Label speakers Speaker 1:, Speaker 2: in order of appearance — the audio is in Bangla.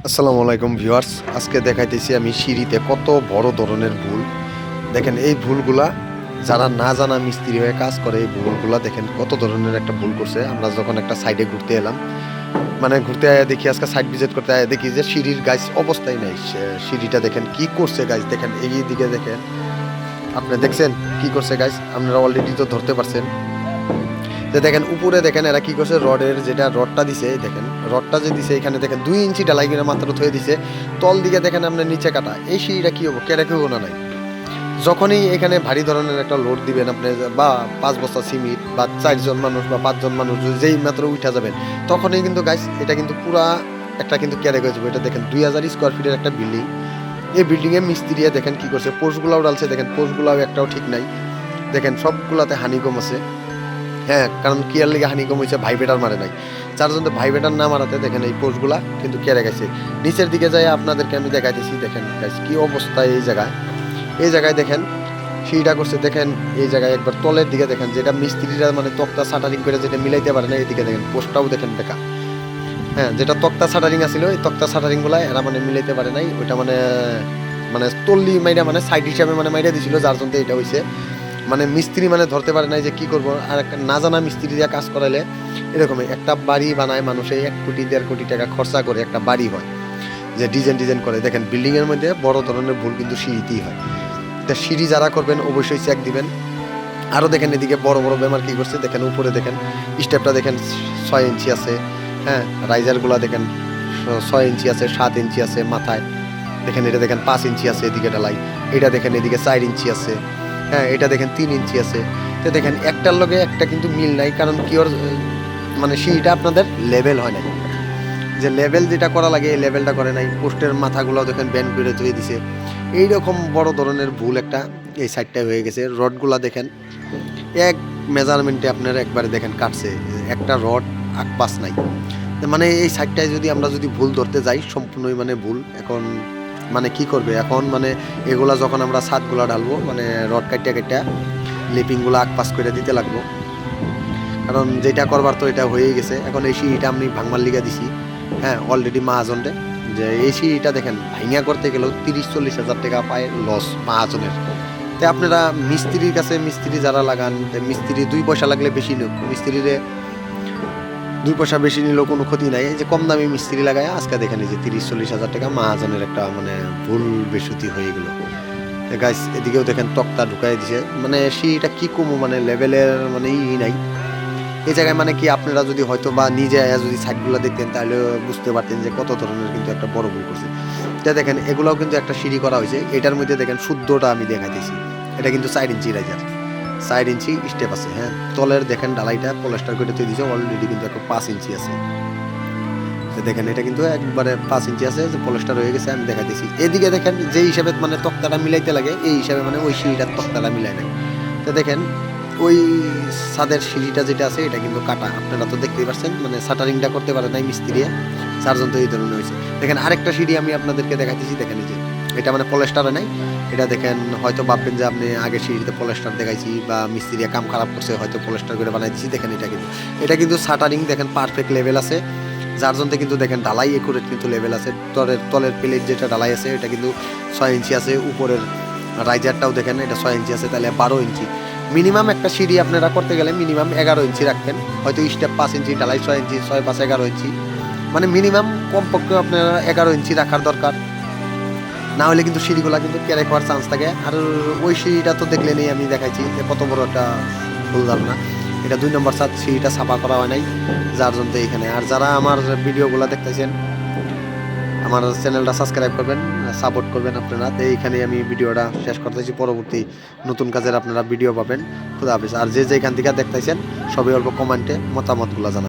Speaker 1: আসসালামু আলাইকুম ভিউয়ার্স, আজকে দেখাইতেছি আমি সিঁড়িতে কত বড় ধরনের ভুল। দেখেন এই ভুলগুলা যারা না জানা মিস্ত্রি হয়ে কাজ করে, এই ভুলগুলা দেখেন কত ধরনের একটা ভুল করছে। আমরা যখন একটা সাইডে ঘুরতে এলাম, মানে ঘুরতে আয়া দেখি, আজকে সাইড ভিজিট করতে আয়া দেখি যে সিঁড়ির গাছ অবস্থাই নাই। সিঁড়িটা দেখেন কি করছে গাছ, দেখেন এই দিকে দেখেন, আপনি দেখছেন কি করছে গাছ, আপনারা অলরেডি তো ধরতে পারছেন। যে দেখেন উপরে দেখেন এরা কি করছে, রডের যেটা রডটা দিছে, দেখেন রডটা যে দিছে এখানে দেখেন 2 ইঞ্চি ঢালাই কিনা মাত্র থয়ে দিছে। তল দিকে দেখেন আপনার নিচে কাটা, এই সিঁড়িটা কি হবো, কেড়ে কেউ না নাই। যখনই এখানে ভারী ধরনের একটা লোড দিবেন আপনি, বা 5 বস্তা সিমেন্ট বা 4 জন মানুষ বা 5 জন মানুষ যেই মাত্র উঠা যাবেন, তখনই কিন্তু গাইস এটা কিন্তু পুরা একটা কিন্তু কেড়ে হয়ে যাবে। এটা দেখেন 2000 স্কোয়ার ফিটের একটা বিল্ডিং। এই বিল্ডিংয়ে মিস্ত্রিয়া দেখেন কি করছে, পোস্টগুলাও ডালছে, দেখেন পোস্টগুলাও একটাও ঠিক নাই। দেখেন সবগুলাতে হানিকম আছে। হ্যাঁ, কারণ কেয়ার লিগে হানিকম হয়েছে, ভাইবেটার মারে নাই। যার জন্য ভাইবেটার না মারাতে দেখেন এই পোস্টগুলা কিন্তু কেড়ে গেছে। নিচের দিকে যাই আপনাদেরকে আমি দেখাইতেছি, দেখেন কি অবস্থা এই জায়গায়। এই জায়গায় দেখেন সিঁড়িটা করছে, দেখেন এই জায়গায় একবার তলের দিকে দেখেন, যেটা মিস্ত্রিরা মানে তক্তা শাটারিং করে যেটা মিলাইতে পারে না, এইদিকে দেখেন পোস্টটাও দেখেন বেকা। হ্যাঁ, যেটা তক্তা শাটারিং আছিল, এই তক্তা শাটারিং গুলা এরা মানে মিলাইতে পারে নাই, ওইটা মানে মানে তল্লি মাইরা মানে সাইড হিসাবে মানে মাইরা দিছিল, যার জন্য এটা হয়েছে। মানে মিস্ত্রি মানে ধরতে পারে নাই যে কি করবো। আর একটা না জানা মিস্ত্রি দিয়ে কাজ করাইলে এরকমই একটা বাড়ি বানায় মানুষে 1 কোটি 1.5 কোটি টাকা খরচা করে একটা বাড়ি হয়, যে ডিজাইন করে। দেখেন বিল্ডিং এর মধ্যে বড় ধরনের ভুল কিন্তু সিঁড়িতেই হয়। তা সিঁড়ি যারা করবেন অবশ্যই চেক দিবেন। আরও দেখেন এদিকে বড় বড় বেমার কি করছে, দেখেন উপরে দেখেন স্টেপটা দেখেন 6 ইঞ্চি আছে। হ্যাঁ, রাইজারগুলা দেখেন 6 ইঞ্চি আছে, 7 ইঞ্চি আছে মাথায়। দেখেন এটা দেখেন 5 ইঞ্চি আছে এদিকে ঢালাই। এটা দেখেন এদিকে 4 ইঞ্চি আছে। হ্যাঁ, এটা দেখেন 3 ইঞ্চি আছে। তো দেখেন একটার লগে একটা কিন্তু মিল নাই, কারণ কি ওর মানে সিঁড়িটা আপনাদের লেভেল হয় নাই। যে লেভেল যেটা করা লাগে এই লেভেলটা করে নাই। পোস্টের মাথাগুলো দেখেন ব্যান্ড করে ধুয়ে দিছে। এইরকম বড় ধরনের ভুল একটা এই সাইডটায় হয়ে গেছে। রডগুলা দেখেন এক মেজারমেন্টে আপনারা একবারে দেখেন কাটছে, একটা রড পাস নাই। মানে এই সাইডটায় যদি আমরা যদি ভুল ধরতে যাই, সম্পূর্ণই মানে ভুল। এখন মানে কি করবে এখন, মানে এগুলা যখন আমরা ছাদগুলা ঢালবো, মানে রড কাটিয়া লিপিংগুলো পাস করে দিতে লাগবো, কারণ যেটা করবার তো এটা হয়েই গেছে। এখন এই সিঁড়িটা আমি ভাঙবার লিগা দিছি। হ্যাঁ, অলরেডি মাহাজনরে, যে এই সিঁড়িটা দেখেন ভাঙিয়া করতে গেলেও 30-40 হাজার টাকা পায় লস মাহাজনের। তো আপনারা মিস্ত্রির কাছে, মিস্ত্রি যারা লাগান, মিস্ত্রি 2 পয়সা লাগলে বেশি নিক, মিস্ত্রিরে 2 পয়সা বেশি নিলেও কোনো ক্ষতি নাই। এই যে কম দামি মিস্ত্রি লাগায় আজকে দেখেন এই যে 30-40 হাজার টাকা মাহাজনের একটা মানে ভুল বেসুতি হয়ে গেল। গাইস এদিকেও দেখেন তক্তা ঢুকাই দিছে, মানে সিঁড়িটা কি কমু, মানে লেভেলের মানে নাই এই জায়গায়। মানে কি আপনারা যদি হয়তো বা নিজে যদি সাইডগুলো দেখতেন, তাহলে বুঝতে পারতেন যে কত ধরনের কিন্তু একটা বড় ভুল করছে। এটা দেখেন এগুলাও কিন্তু একটা সিঁড়ি করা হয়েছে। এটার মধ্যে দেখেন শুদ্ধটা আমি দেখাইতেছি, এটা কিন্তু 4 ইঞ্চি রাইজার, 4 ইঞ্চি স্টেপ আছে। হ্যাঁ, তলের দেখেন ডালাইটা পলেস্টার করে তৈরি দিয়েছে, অলরেডি কিন্তু একটা 5 ইঞ্চি আছে। দেখেন এটা কিন্তু একবারে 5 ইঞ্চি আছে, যে পলেস্টার হয়ে গেছে, আমি দেখাইতেছি। এদিকে দেখেন যে হিসাবে মানে তক্তাটা মিলাইতে লাগে, এই হিসাবে মানে ওই সিঁড়িটার তক্তাটা মিলাই নাই। তো দেখেন ওই ছাদের সিঁড়িটা যেটা আছে এটা কিন্তু কাটা, আপনারা তো দেখতেই পাচ্ছেন। মানে শাটারিংটা করতে পারে নাই মিস্ত্রি, চারজন তো এই ধরনের হয়েছে। দেখেন আরেকটা সিঁড়ি আমি আপনাদেরকে দেখাইতেছি, দেখেন এই যে এটা মানে পলেস্টারে নাই। এটা দেখেন হয়তো ভাববেন যে আপনি আগে সিঁড়িতে পলেস্টার দেখাইছি বা মিস্ত্রি কাম খারাপ করছে, হয়তো পলেস্টার করে বানাই দিচ্ছি। দেখেন এটা কিন্তু শাটারিং দেখেন পারফেক্ট লেভেল আছে, যার জন্য কিন্তু দেখেন ঢালাই একুরেট কিন্তু লেভেল আছে। তলের প্লেট যেটা ঢালাই আছে এটা কিন্তু 6 ইঞ্চি আছে। উপরের রাইজারটাও দেখেন এটা 6 ইঞ্চি আছে, তাহলে 12 ইঞ্চি। মিনিমাম একটা সিঁড়ি আপনারা করতে গেলে মিনিমাম 11 ইঞ্চি রাখবেন, হয়তো স্টেপ 5 ইঞ্চি, ঢালাই 6 ইঞ্চি, 6-5 11 ইঞ্চি, মানে মিনিমাম কমপক্ষে আপনারা 11 ইঞ্চি রাখার দরকার। না হলে কিন্তু সিঁড়িগুলা কিন্তু কেড়ে খাওয়ার চান্স থাকে। আর ওই সিঁড়িটা তো দেখলেনই আমি দেখাইছি যে কত বড় একটা ভুল ধারণা। এটা 2 নম্বর ছাদ, সিঁড়িটা ছাপা করা হয় নাই, যার জন্য এখানে। আর যারা আমার ভিডিওগুলো দেখতেছেন, আমার চ্যানেলটা সাবস্ক্রাইব করবেন, সাপোর্ট করবেন আপনারা। তো এইখানে আমি ভিডিওটা শেষ করতেছি, পরবর্তী নতুন কাজের আপনারা ভিডিও পাবেন। খুদা হাফেজ। আর যে যেখান থেকে দেখতেছেন সবাই অল্প কমেন্টে মতামতগুলো জানাবেন।